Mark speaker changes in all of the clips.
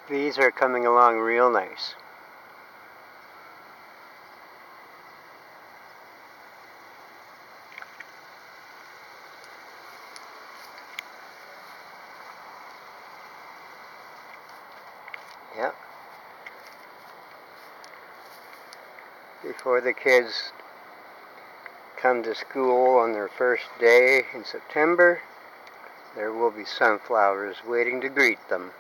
Speaker 1: These are coming along real nice. Yep. Before the kids come to school on their first day in September, there will be sunflowers waiting to greet them.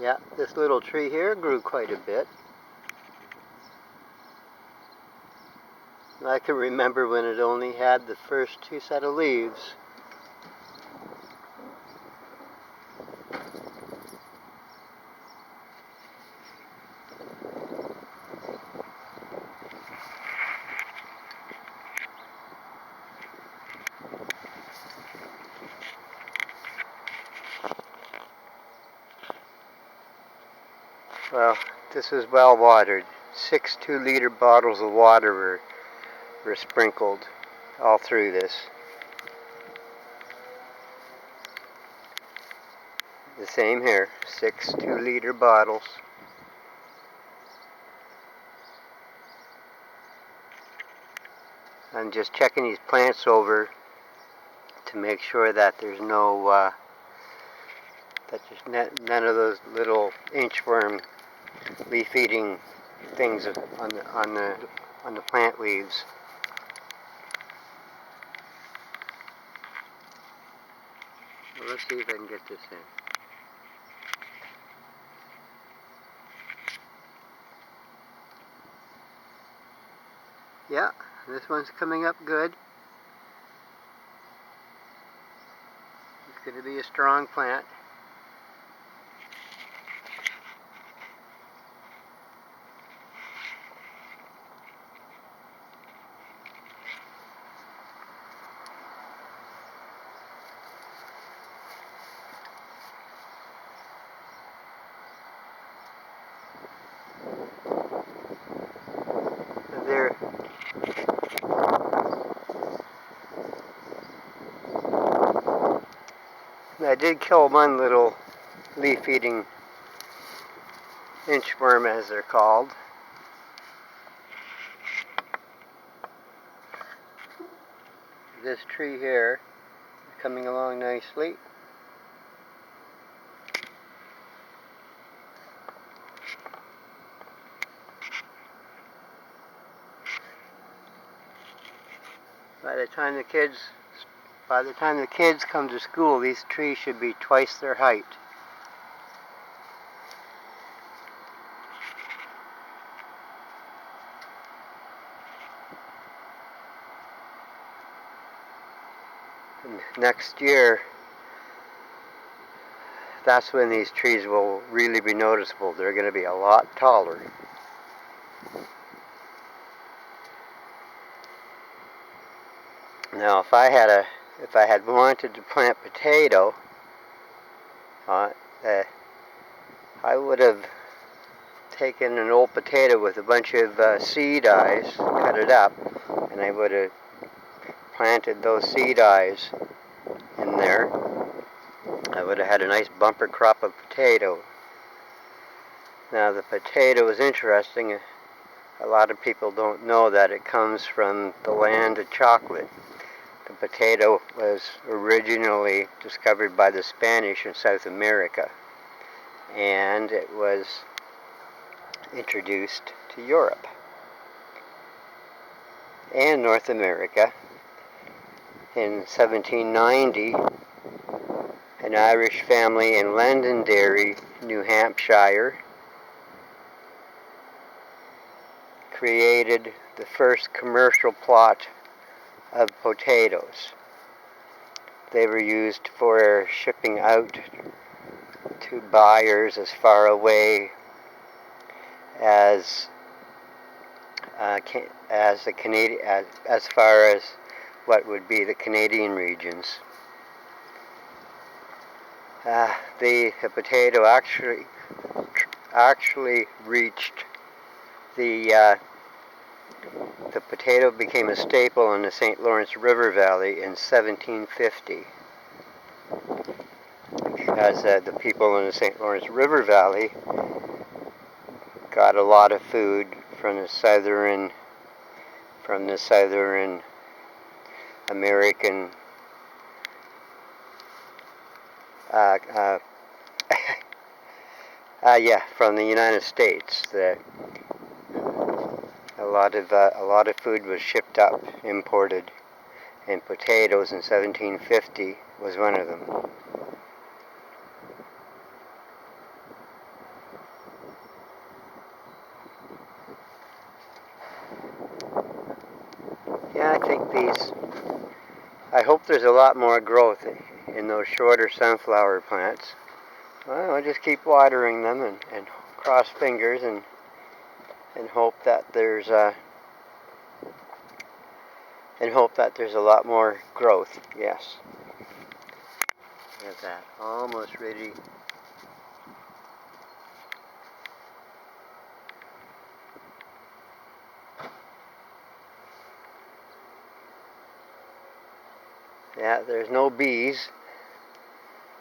Speaker 1: Yeah, this little tree here grew quite a bit. I can remember when it only had the first two set of leaves. Well, this is well watered. 6 2-liter bottles of water were sprinkled all through this. The same here, 6 2-liter bottles. I'm just checking these plants over to make sure that there's none of those little inchworm leaf-eating things on the plant leaves. Well, let's see if I can get this in. Yeah, this one's coming up good. It's going to be a strong plant. There. I did kill one little leaf-eating inchworm, as they're called. This tree here is coming along nicely. By the time the kids come to school, these trees should be twice their height. And next year, that's when these trees will really be noticeable. They're going to be a lot taller. Now, if I had wanted to plant potato, I would have taken an old potato with a bunch of seed eyes, cut it up, and I would have planted those seed eyes in there. I would have had a nice bumper crop of potato. Now, the potato is interesting. A lot of people don't know that it comes from the land of chocolate. The potato was originally discovered by the Spanish in South America, and it was introduced to Europe and North America. In 1790, an Irish family in Londonderry, New Hampshire, created the first commercial plot of potatoes. They were used for shipping out to buyers as far away as the Canadian, as far as what would be the Canadian regions. The potato actually actually reached the potato became a staple in the St. Lawrence River Valley in 1750. Because the people in the St. Lawrence River Valley got a lot of food from the southern American from the United States. A lot of food was shipped up, imported, and potatoes in 1750 was one of them. Yeah, I hope there's a lot more growth in those shorter sunflower plants. Well, I'll just keep watering them and cross fingers and hope that there's a lot more growth. Yes. Look at that, almost ready. Yeah, there's no bees.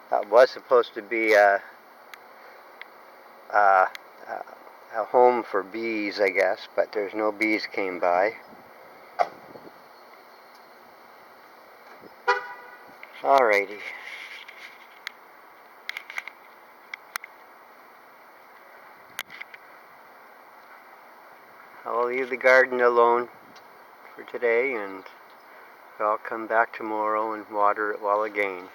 Speaker 1: That was supposed to be a home for bees, I guess, but there's no bees came by. Alrighty. I'll leave the garden alone for today, and I'll come back tomorrow and water it well again.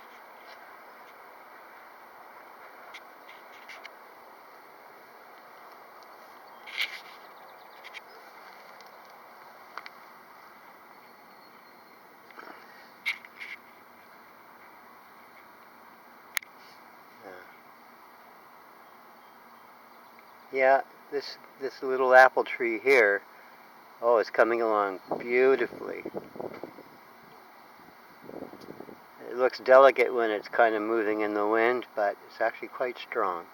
Speaker 1: Yeah, this little apple tree here, oh, it's coming along beautifully. It looks delicate when it's kind of moving in the wind, but it's actually quite strong.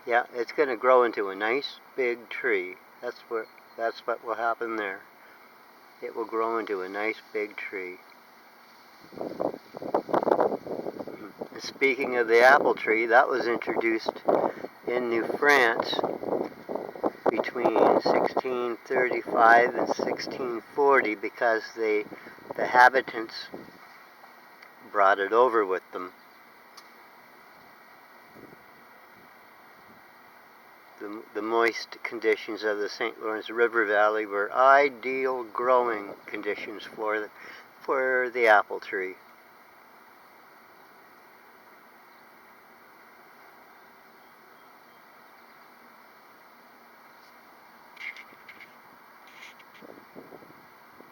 Speaker 1: Yeah, it's going to grow into a nice big tree. That's what will happen there. It will grow into a nice big tree. Speaking of the apple tree, that was introduced in New France between 1635 and 1640 because the habitants brought it over with them. The moist conditions of the St. Lawrence River Valley were ideal growing conditions for the apple tree.